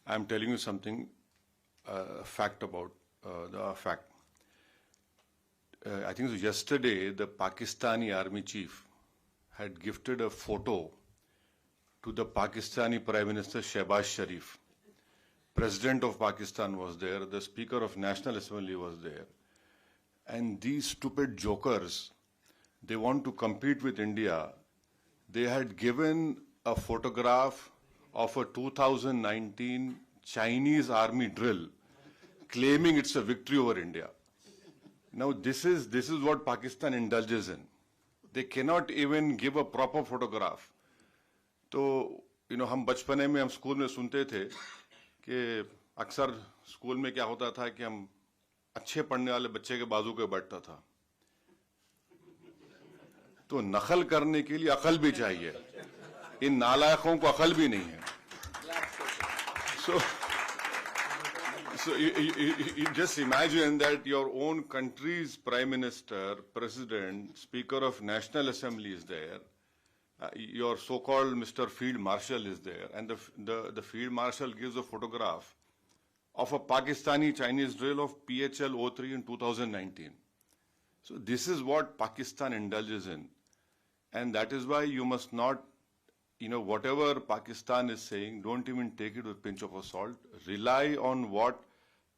I'm telling you something, fact about the fact. I think yesterday the Pakistani army chief had gifted a photo to the Pakistani Prime Minister Shehbaz Sharif. President of Pakistan was there, the Speaker of National Assembly was there. And these stupid jokers, they want to compete with India. They had given a photograph of a 2019 Chinese army drill, claiming it's a victory over India. Now this is what Pakistan indulges in. They cannot even give a proper photograph. तो हम बचपने में हम school में सुनते थे कि अक्सर स्कूल में क्या होता था कि हम अच्छे पढ़ने वाले बच्चे के बाजू पे बैठता था. तो नकल करने के लिए अकल भी चाहिए. इन नालायकों को अकल भी नहीं है. So you just imagine that your own country's Prime Minister, President, Speaker of National Assembly is there. Your so-called Mr. Field Marshal is there, and the Field Marshal gives a photograph of a Pakistani Chinese drill of PHL-03 in 2019. So this is what Pakistan indulges in, and that is why you must not, whatever Pakistan is saying, don't even take it with a pinch of salt. Rely on what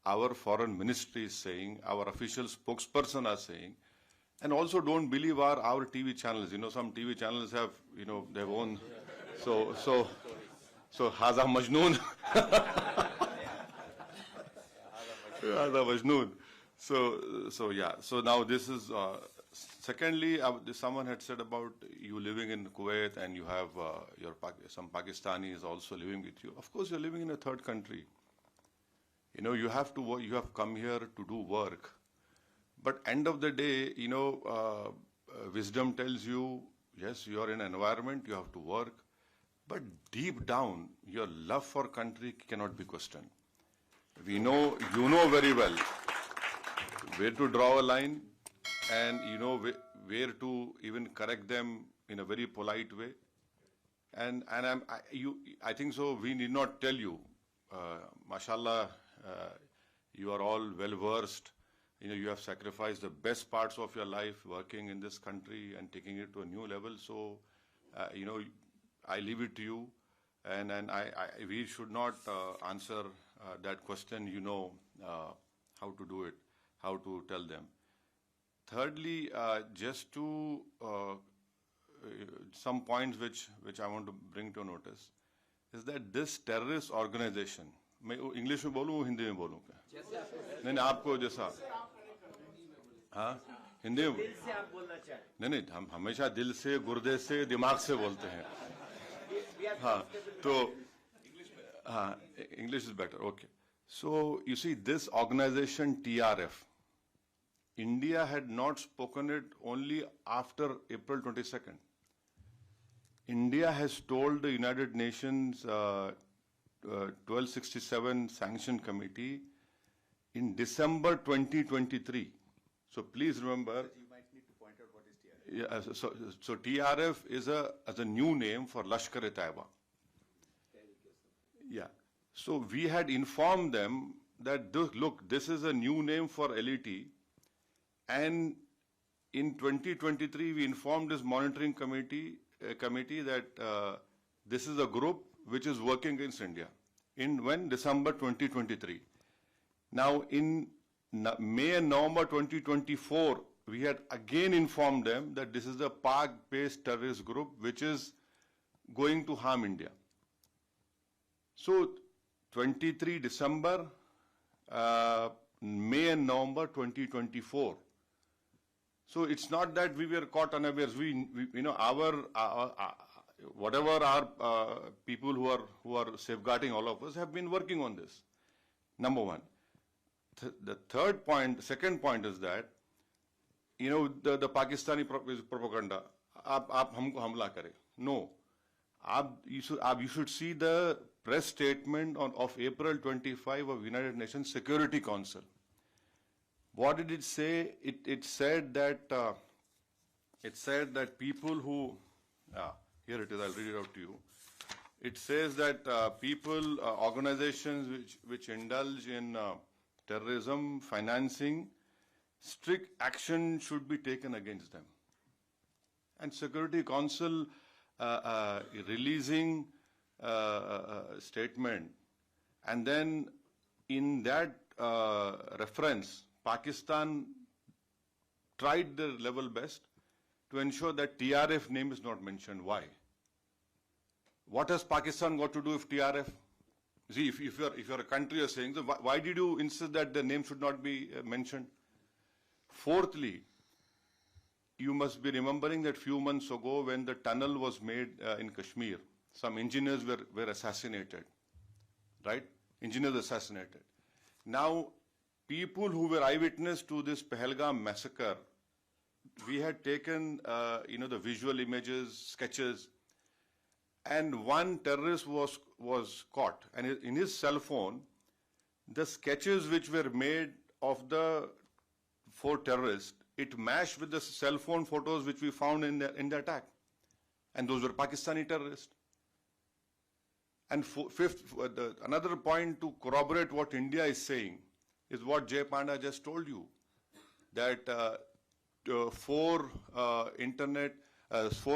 our foreign ministry is saying, our official spokesperson are saying. And also don't believe our TV channels. Some TV channels have, their own. So Haza Majnoon. Haza Majnoon. So yeah. So now this is, secondly, someone had said about you living in Kuwait and you have some Pakistanis also living with you. Of course, you're living in a third country. You have to work, you have come here to do work. But end of the day, wisdom tells you, yes, you are in an environment, you have to work, but deep down, your love for country cannot be questioned. You know very well where to draw a line, and where to even correct them in a very polite way. And I think so. We need not tell you, mashallah, you are all well versed. You have sacrificed the best parts of your life working in this country and taking it to a new level. So, I leave it to you, and we should not answer that question. How to do it, how to tell them. Thirdly, just to some points which I want to bring to notice is that this terrorist organization. मैं English में बोलूँ हिंदी में बोलूँ क्या? नहीं आपको जैसा हाँ हिंदी में नहीं हम हमेशा दिल से गुर्दे से दिमाग से बोलते हैं हाँ तो हाँ English is better. Okay, so you see this organization TRF, India had not spoken it only after April 22nd. India has told the United Nations 1267 Sanction Committee in December 2023. So please remember. You might need to point out what is TRF. Yeah, so TRF is a new name for Lashkar-e-Taiba. Yeah. So we had informed them that look, this is a new name for LET, and in 2023 we informed this monitoring committee that this is a group which is working against India. In when? December 2023. Now in May and November 2024, we had again informed them that this is a Pak-based terrorist group which is going to harm India. So 23 December, May and November 2024. So it's not that we were caught unawares. Whatever our people who are safeguarding all of us have been working on this. Number one. The second point is that, the Pakistani propaganda, आप हमको हमला करें. No. You should see the press statement of April 25 of United Nations Security Council. What did it say? It said that people who, here it is, I'll read it out to you. It says that people, organizations which indulge in terrorism, financing, strict action should be taken against them. And Security Council releasing statement, and then in that reference, Pakistan tried their level best to ensure that TRF name is not mentioned. Why? What has Pakistan got to do with TRF? See, if you're a country, you're saying, so why did you insist that the name should not be mentioned? Fourthly, you must be remembering that few months ago when the tunnel was made in Kashmir, some engineers were assassinated, right? Engineers assassinated. Now, people who were eyewitness to this Pahalgam massacre, we had taken, the visual images, sketches, and one terrorist was caught. And in his cell phone, the sketches which were made of the 4 terrorists, it matched with the cell phone photos which we found in the attack. And those were Pakistani terrorists. And fifth, another point to corroborate what India is saying is what Jay Panda just told you, that 4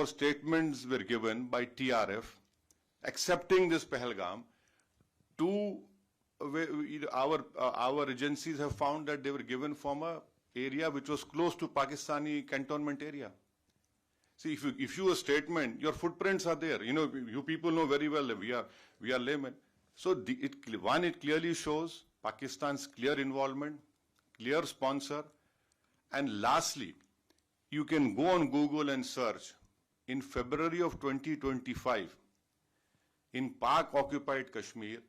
statements were given by TRF accepting this Pahalgam. Our agencies have found that they were given from a area which was close to Pakistani cantonment area. See, if you a statement, your footprints are there. You people know very well that we are laymen. So it clearly shows Pakistan's clear involvement, clear sponsor, and lastly, you can go on Google and search. In February of 2025, in Pak-occupied Kashmir,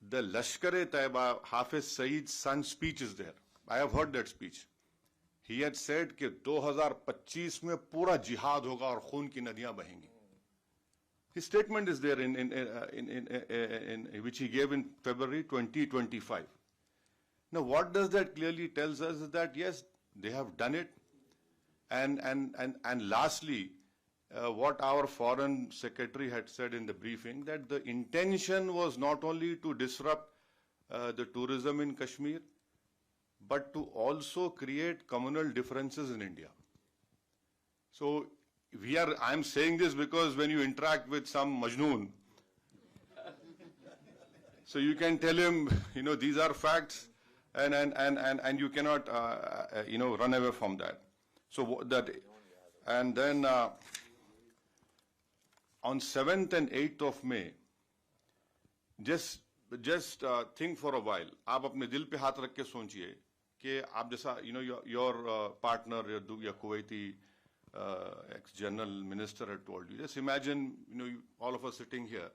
the Lashkar-e-Taiba Hafiz Saeed's son's speech is there. I have heard that speech. He had said कि 2025 में पूरा जिहाद होगा और खून की नदियां बहेंगी. His statement is there in which he gave in February 2025. Now, what does that clearly tells us is that yes, they have done it, and lastly, what our foreign secretary had said in the briefing, that the intention was not only to disrupt the tourism in Kashmir, but to also create communal differences in India. So I'm saying this because when you interact with some Majnoon, so you can tell him, these are facts, and you cannot, run away from that. So that, and then on 7th and 8th of May, just think for a while. आप अपने दिल पे हाथ रख के सोचिए कि आप जैसा, your partner, your Kuwaiti ex-general minister had told you. Just imagine, all of us sitting here.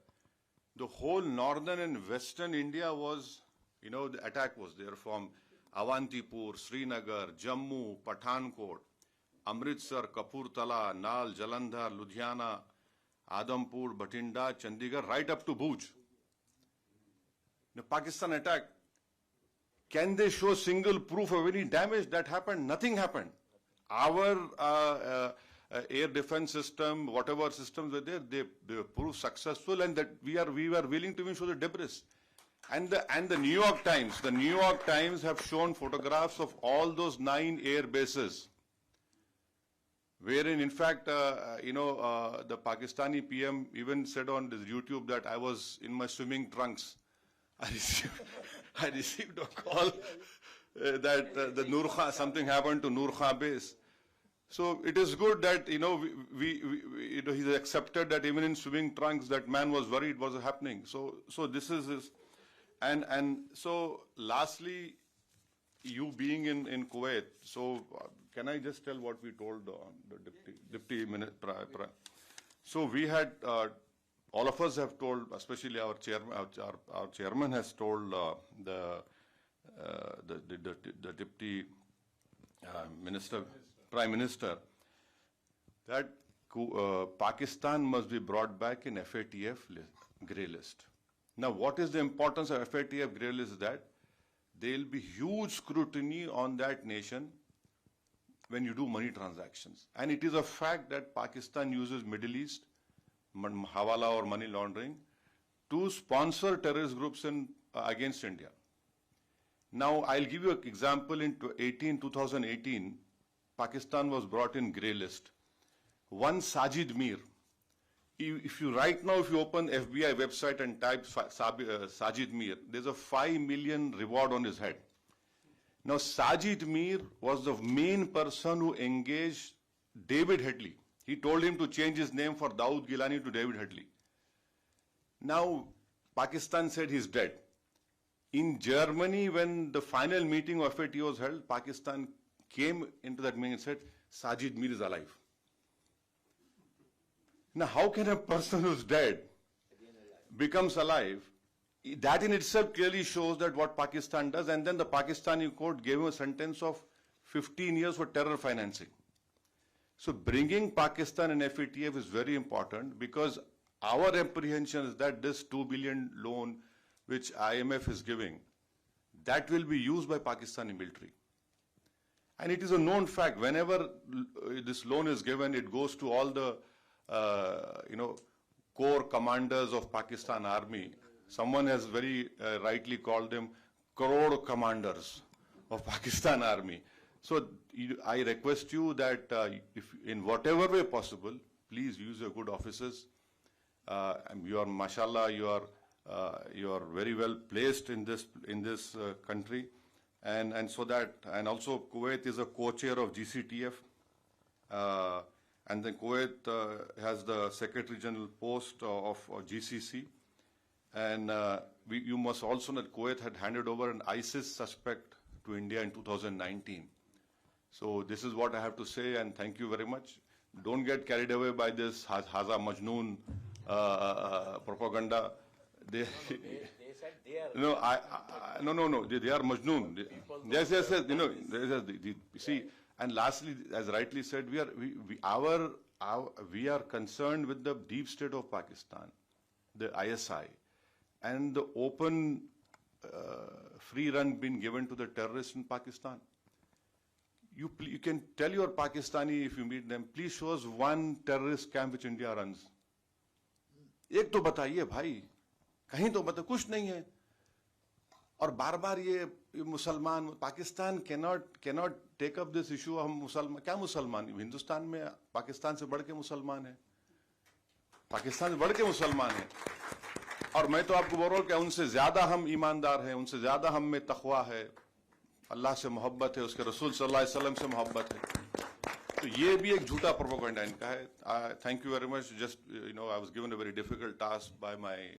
The whole northern and western India was, the attack was there from Awantipur, Srinagar, Jammu, Pathankot, Amritsar, Kapurthala, Nal, Jalandhar, Ludhiana, Adampur, Bhatinda, Chandigarh, right up to Bhuj. The Pakistan attack, can they show single proof of any damage that happened? Nothing happened. Our air defense system, whatever systems were there, they proved successful, and that we were willing to even show the debris. And the New York Times have shown photographs of all those 9 air bases, wherein, in fact, the Pakistani PM even said on this YouTube that I was in my swimming trunks. I received a call that the Nur Khan, something happened to Nur Khan base. So it is good that, he's accepted that even in swimming trunks, that man was worried what was happening. So this is his, and so lastly, you being in Kuwait, so can I just tell what we told the deputy minister? So we had, all of us have told, especially our chairman has told the deputy minister, prime minister, that Pakistan must be brought back in FATF grey list. Now, what is the importance of FATF grey list? Is that there will be huge scrutiny on that nation when you do money transactions. And it is a fact that Pakistan uses Middle East hawala or money laundering, to sponsor terrorist groups against India. Now, I'll give you an example. In 2018, Pakistan was brought in grey list. One Sajid Mir. If you open FBI website and type Sajid Mir, there's a 5 million reward on his head. Now, Sajid Mir was the main person who engaged David Headley. He told him to change his name for Dawood Gilani to David Headley. Now, Pakistan said he's dead. In Germany, when the final meeting of FAT was held, Pakistan came into that meeting and said, Sajid Mir is alive. Now, how can a person who's dead becomes alive? That in itself clearly shows that what Pakistan does, and then the Pakistani court gave him a sentence of 15 years for terror financing. So bringing Pakistan and FATF is very important, because our apprehension is that this 2 billion loan which IMF is giving, that will be used by Pakistani military. And it is a known fact, whenever this loan is given, it goes to all the core commanders of Pakistan Army. Someone has very rightly called them crore commanders of Pakistan Army. So I request you that if in whatever way possible, please use your good offices. You are, mashallah, you are very well placed in this country, and so that, and also Kuwait is a co-chair of GCTF, and then Kuwait has the Secretary General post of GCC, and you must also know that Kuwait had handed over an ISIS suspect to India in 2019. So this is what I have to say, and thank you very much. Don't get carried away by this Haza Majnoon propaganda. They said they are. No. They are Majnoon. Yes. See, and lastly, as rightly said, we are concerned with the deep state of Pakistan, the ISI, and the open free run being given to the terrorists in Pakistan. You can tell your Pakistani, if you meet them, please show us one terrorist camp which India runs. एक तो बताइए भाई, कहीं तो बताइए, कुछ नहीं है. और बार-बार ये मुसलमान, Pakistan cannot take up this issue. हम मुसलमान, क्या मुसलमान? हिंदुस्तान में पाकिस्तान से बढ़ के मुसलमान है, पाकिस्तान से बढ़ के मुसलमान है. और मैं तो आपको बोल रहा हूँ कि उनसे ज्यादा हम ईमानदार हैं, उनसे ज्यादा हम में तक़वा है, अल्लाह से मोहब्बत है, उसके रसूल सल्लल्लाहु अलैहि वसल्लम से मोहब्बत है. तो ये भी एक झूठा प्रोपेगेंडा इनका है. Thank you very much. Just I was given a very difficult task by my